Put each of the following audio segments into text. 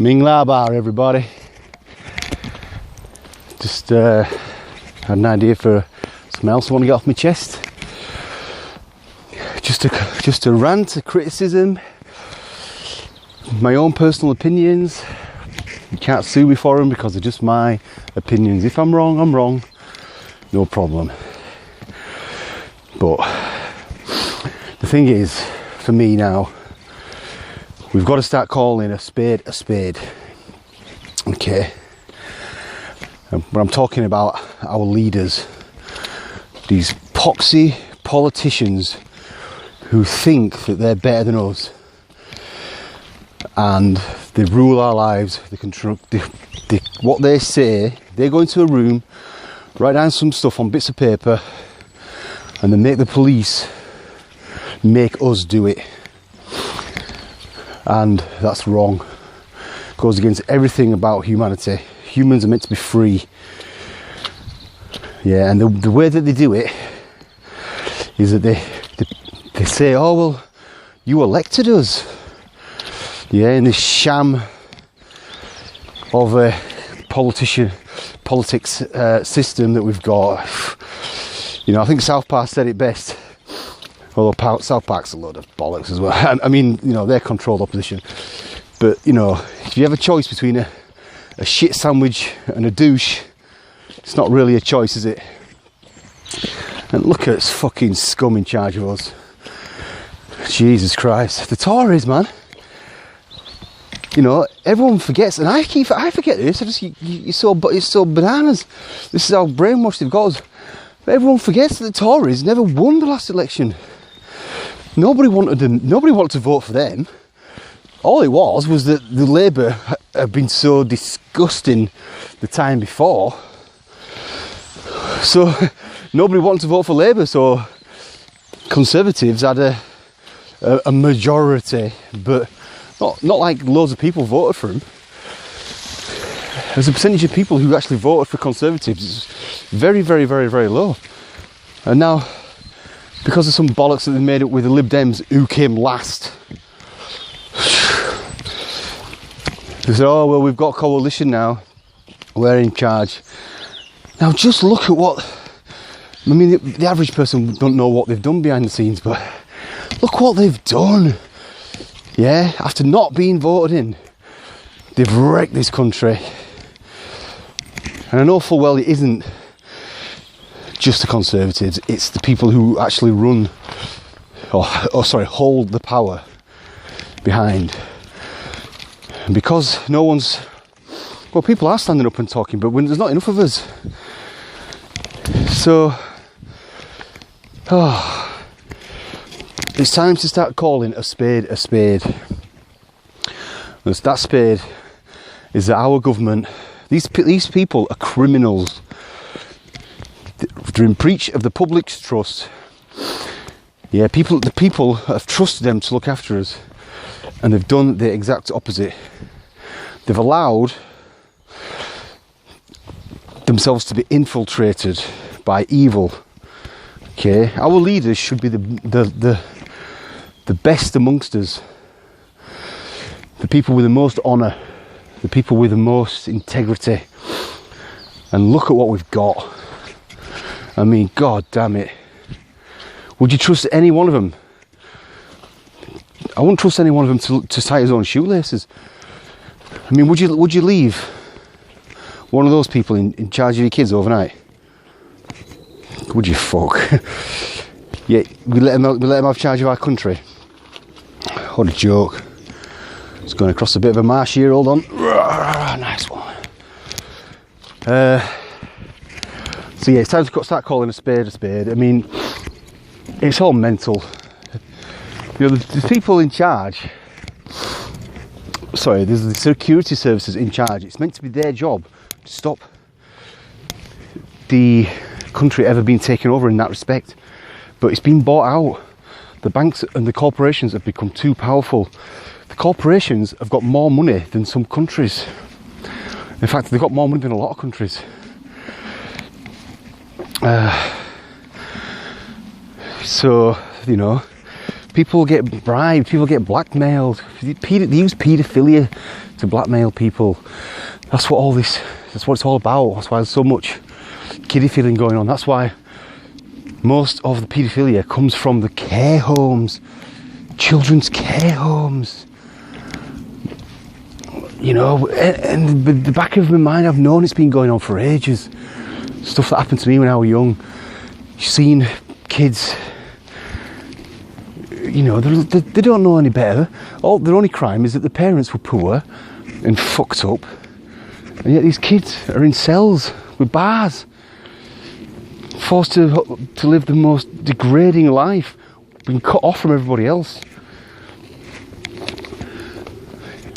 Ming La Bar, everybody. Just had an idea for something else I want to get off my chest. Just a rant, a criticism, my own personal opinions. You can't sue me for them because they're just my opinions. If I'm wrong, I'm wrong. No problem. But the thing is, for me now, we've got to start calling a spade a spade. Okay? And when I'm talking about our leaders, these poxy politicians who think that they're better than us, and they rule our lives. They control what they say. They go into a room, write down some stuff on bits of paper, and then make the police make us do it. And that's wrong. It goes against everything about humanity. Humans are meant to be free. Yeah, and the way that they do it is that they say, oh well, you elected us. Yeah, in this sham of a politics system that we've got. You know, I think South Park said it best. Although South Park's a load of bollocks as well. I mean, you know, they're controlled opposition. But, you know, if you have a choice between a shit sandwich and a douche, it's not really a choice, is it? And look at this fucking scum in charge of us. Jesus Christ. The Tories, man. You know, everyone forgets, and I forget this. It's so bananas. This is how brainwashed they've got us. But everyone forgets that the Tories never won the last election. Nobody wanted to vote for them. All it was that the Labour had been so disgusting the time before. So nobody wanted to vote for Labour. So Conservatives had a majority, but not like loads of people voted for him. There's a percentage of people who actually voted for Conservatives is very, very, very, very low. And now, because of some bollocks that they made up with the Lib Dems who came last, they said, oh well, we've got a coalition now, we're in charge. Now just look at what, I mean, the average person don't know what they've done behind the scenes, but look what they've done. Yeah, after not being voted in, they've wrecked this country. And I know full well it isn't just the Conservatives, it's the people who actually run, hold the power behind. And because no one's, well, people are standing up and talking, but when there's not enough of us. So, it's time to start calling a spade a spade. That spade is that our government, these people are criminals. They're in breach of the public's trust. Yeah, the people have trusted them to look after us, and they've done the exact opposite. They've allowed themselves to be infiltrated by evil. Okay, our leaders should be the best amongst us, the people with the most honour, the people with the most integrity. And look at what we've got. I mean, god damn it. Would you trust any one of them? I wouldn't trust any one of them to tie his own shoelaces. I mean, would you leave one of those people in charge of your kids overnight? Would you fuck? Yeah, we let them have charge of our country. What a joke. It's going across a bit of a marsh here, hold on. Nice one. So yeah, it's time to start calling a spade a spade. I mean, it's all mental. You know, the people in charge, there's the security services in charge. It's meant to be their job to stop the country ever being taken over in that respect. But it's been bought out. The banks and the corporations have become too powerful. The corporations have got more money than some countries. In fact, they've got more money than a lot of countries. So, you know, People get bribed, people get blackmailed. They use paedophilia to blackmail people. That's what it's all about. That's why there's so much kiddie feeling going on. That's why most of the paedophilia comes from the care homes, children's care homes. You know, and the back of my mind, I've known it's been going on for ages. Stuff that happened to me when I was young. You've seen kids, you know, they don't know any better. Their only crime is that the parents were poor and fucked up, and yet these kids are in cells with bars, forced to live the most degrading life, being cut off from everybody else.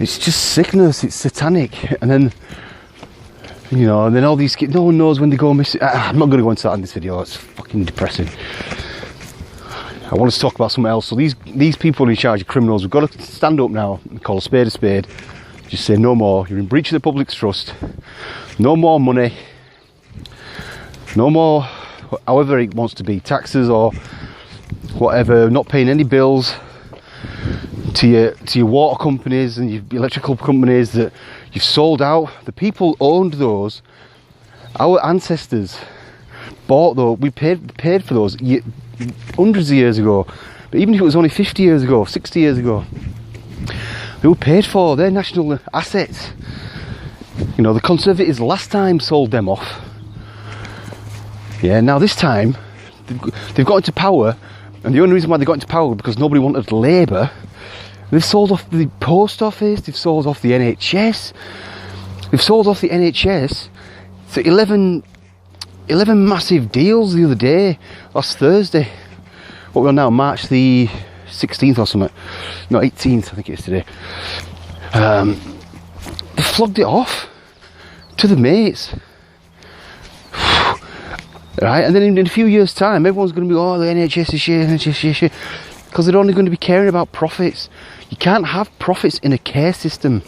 It's just sickness, it's satanic. And then, you know, and then all these kids, no one knows when they go missing. I'm not going to go into that in this video, it's fucking depressing. I want to talk about something else. So these people in charge of criminals, we've got to stand up now and call a spade a spade. Just say no more, you're in breach of the public's trust. No more money. No more, however it wants to be, taxes or whatever, not paying any bills to your water companies and your electrical companies that you've sold out. The people owned those. Our ancestors bought those. We paid for those hundreds of years ago. But even if it was only 50 years ago, 60 years ago, they were paid for. They're national assets. You know, the Conservatives last time sold them off. Yeah, now this time they've got into power, and the only reason why they got into power was because nobody wanted Labour. They've sold off the post office, they've sold off the NHS. They've sold off the NHS to 11 massive deals the other day, last Thursday. What we're on now, March the 16th or something. No, 18th, I think it is today. They flogged it off to the mates. Right, and then in a few years' time, everyone's going to be, oh, the NHS is shit, NHS is shit, because they're only going to be caring about profits. You can't have profits in a care system.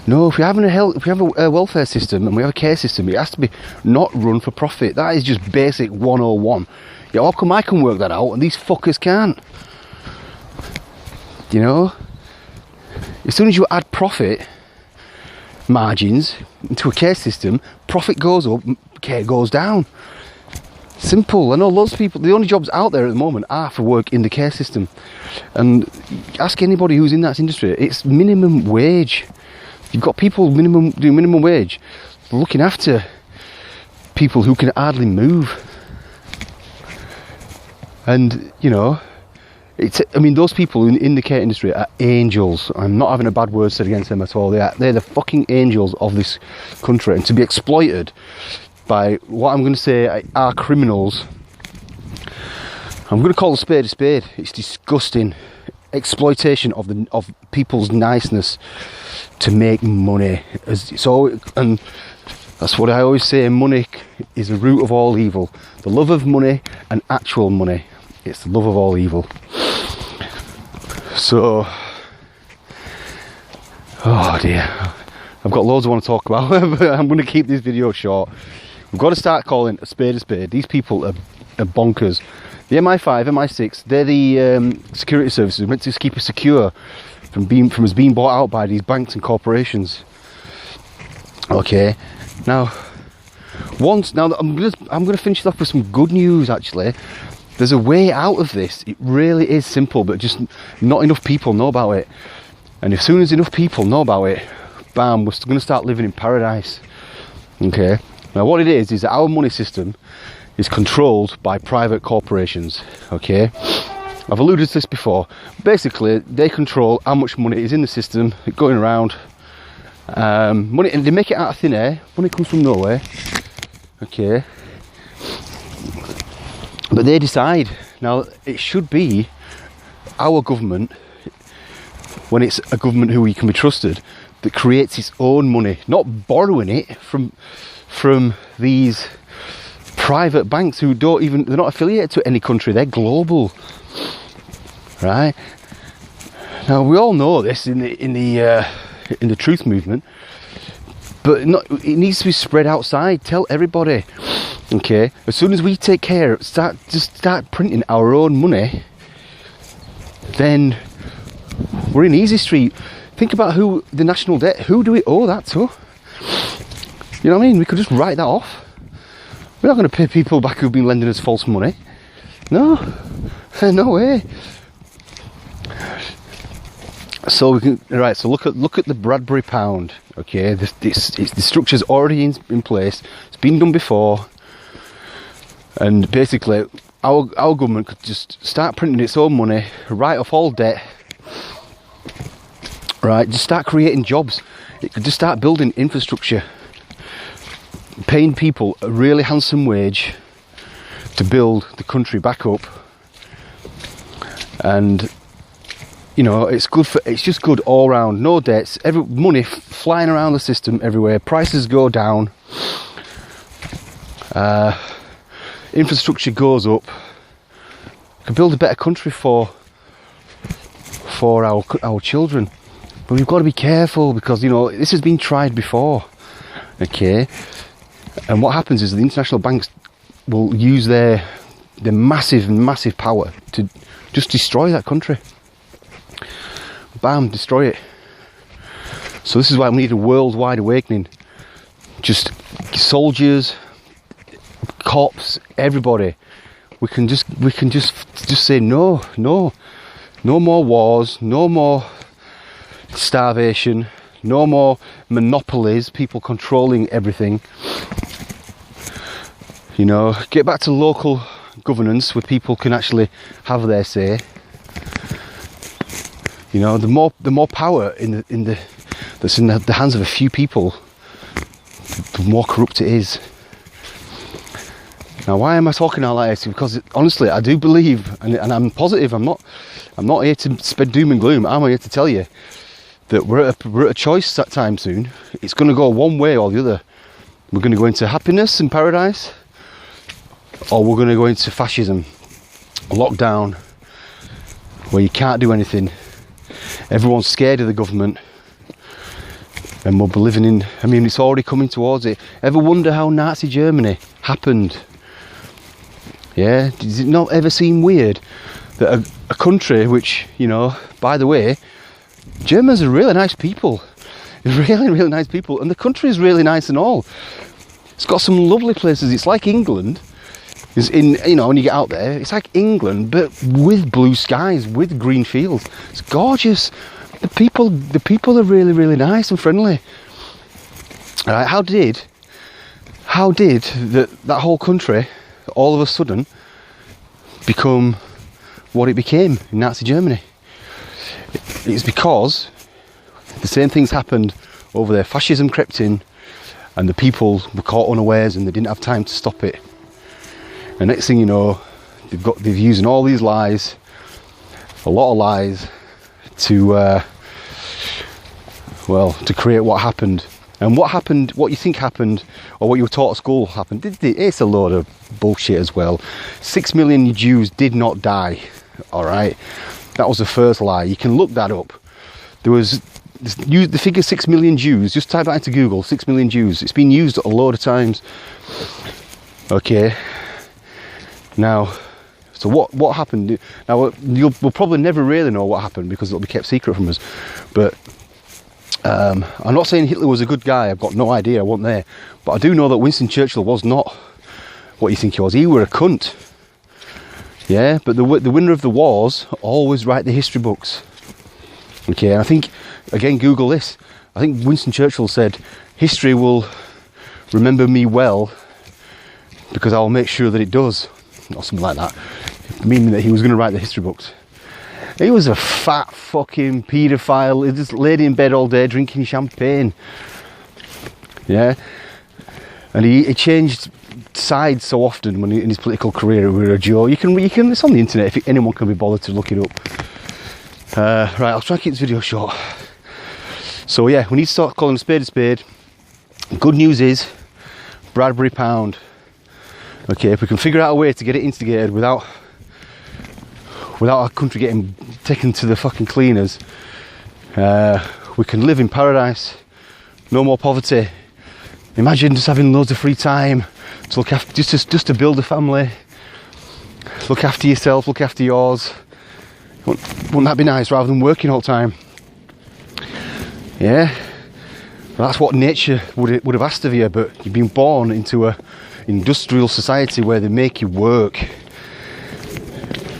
No, if we have a welfare system and we have a care system, it has to be not run for profit. That is just basic 101. Yeah, how come I can work that out and these fuckers can't? You know? As soon as you add profit margins into a care system, profit goes up, care goes down. Simple. I know lots of people, the only jobs out there at the moment are for work in the care system. And ask anybody who's in that industry, it's minimum wage. You've got people doing minimum wage, looking after people who can hardly move. And, you know, those people in the care industry are angels. I'm not having a bad word said against them at all. They're the fucking angels of this country. And to be exploited by what I'm going to say are criminals, I'm going to call a spade a spade. It's disgusting. Exploitation of people's niceness to make money. And that's what I always say, money is the root of all evil. The love of money and actual money. It's the love of all evil. So, oh dear, I've got loads I want to talk about, but I'm going to keep this video short. We've got to start calling a spade a spade. These people are bonkers. The MI5, MI6, they're the security services meant to keep us secure from us being bought out by these banks and corporations. Okay, now I'm going to finish it off with some good news. Actually, there's a way out of this. It really is simple, but just not enough people know about it. And as soon as enough people know about it, bam, we're going to start living in paradise. Okay. Now what it is that our money system is controlled by private corporations. Okay. I've alluded to this before. Basically, they control how much money is in the system going around. Money, and they make it out of thin air. Money comes from nowhere. Okay. But they decide. Now, it should be our government, when it's a government who we can be trusted, that creates its own money, not borrowing it from these private banks who they're not affiliated to any country, they're global. Right? Now, we all know this in the truth movement, but it needs to be spread outside. Tell everybody. Okay, as soon as we take care, start printing our own money, then we're in easy street. Think about who the national debt. Who do we owe that to? You know what I mean? We could just write that off. We're not going to pay people back who've been lending us false money. No, no way. So we can So look at the Bradbury pound. Okay, the structure's already in place. It's been done before, and basically, our government could just start printing its own money, write off all debt. Right, just start creating jobs. It could just start building infrastructure, paying people a really handsome wage to build the country back up. And you know, it's just good all round. No debts, money flying around the system everywhere. Prices go down. Infrastructure goes up. We can build a better country for our children. But we've got to be careful, because you know this has been tried before. Okay, and what happens is the international banks will use their massive power to just destroy that country. Bam, destroy it. So this is why we need a worldwide awakening. Just soldiers, cops, everybody. We can just say no more wars, no more starvation, no more monopolies, people controlling everything. You know, get back to local governance where people can actually have their say. You know, the more power that's in the hands of a few people, the more corrupt it is. Now, why am I talking all like this? Because honestly, I do believe, and I'm positive. I'm not here to spread doom and gloom. I'm here to tell you that we're at a choice that time soon. It's going to go one way or the other. We're going to go into happiness and paradise, or we're going to go into fascism, lockdown, where you can't do anything. Everyone's scared of the government, and we'll be living in, I mean, it's already coming towards it. Ever wonder how Nazi Germany happened? Yeah, does it not ever seem weird that a country which, you know, by the way, Germans are really nice people. Really nice people, and the country is really nice and all. It's got some lovely places. It's like England. It's in, you know, when you get out there, it's like England, but with blue skies, with green fields. It's gorgeous. The people are really nice and friendly. All right, how did that whole country all of a sudden become what it became in Nazi Germany? It's because the same things happened over there. Fascism crept in, and the people were caught unawares, and they didn't have time to stop it. And next thing you know, they've using all these lies, a lot of lies, to create what happened. And what happened, what you think happened, or what you were taught at school happened, it's a load of bullshit as well. 6 million Jews did not die, alright? That was the first lie. You can look that up. There was the figure 6 million Jews, just type that into Google, 6 million Jews. It's been used a load of times. Okay. Now, so what happened? Now, we'll probably never really know what happened because it'll be kept secret from us. But I'm not saying Hitler was a good guy. I've got no idea. I wasn't there. But I do know that Winston Churchill was not what you think he was. He were a cunt. Yeah, but the winner of the wars always write the history books. Okay, and I think, again, Google this. I think Winston Churchill said, "History will remember me well because I'll make sure that it does," or something like that, meaning that he was going to write the history books. He was a fat fucking paedophile. He just laid in bed all day drinking champagne. Yeah, and he changed sides so often when in his political career. We were a Joe. You can. It's on the internet if anyone can be bothered to look it up. Right, I'll try and keep this video short. So yeah, we need to start calling a spade a spade. Good news is Bradbury pound. Okay, if we can figure out a way to get it instigated without our country getting taken to the fucking cleaners, we can live in paradise. No more poverty. Imagine just having loads of free time, to look after, just to build a family, look after yourself, look after yours. Wouldn't that be nice, rather than working all the time? Yeah, well, that's what nature would have asked of you, but you've been born into a industrial society where they make you work.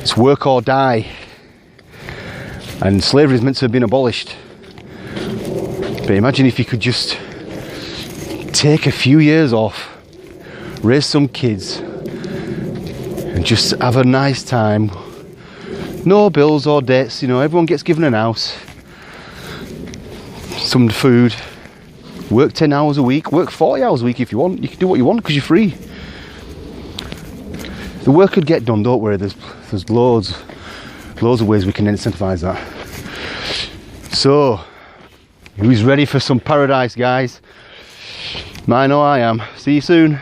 It's work or die, and slavery is meant to have been abolished. But imagine if you could just take a few years off, raise some kids, and just have a nice time. No bills or debts, you know, everyone gets given an house, some food, work 10 hours a week, work 40 hours a week if you want. You can do what you want because you're free. The work could get done, don't worry. There's loads of ways we can incentivise that. So, who's ready for some paradise, guys? I know I am. See you soon.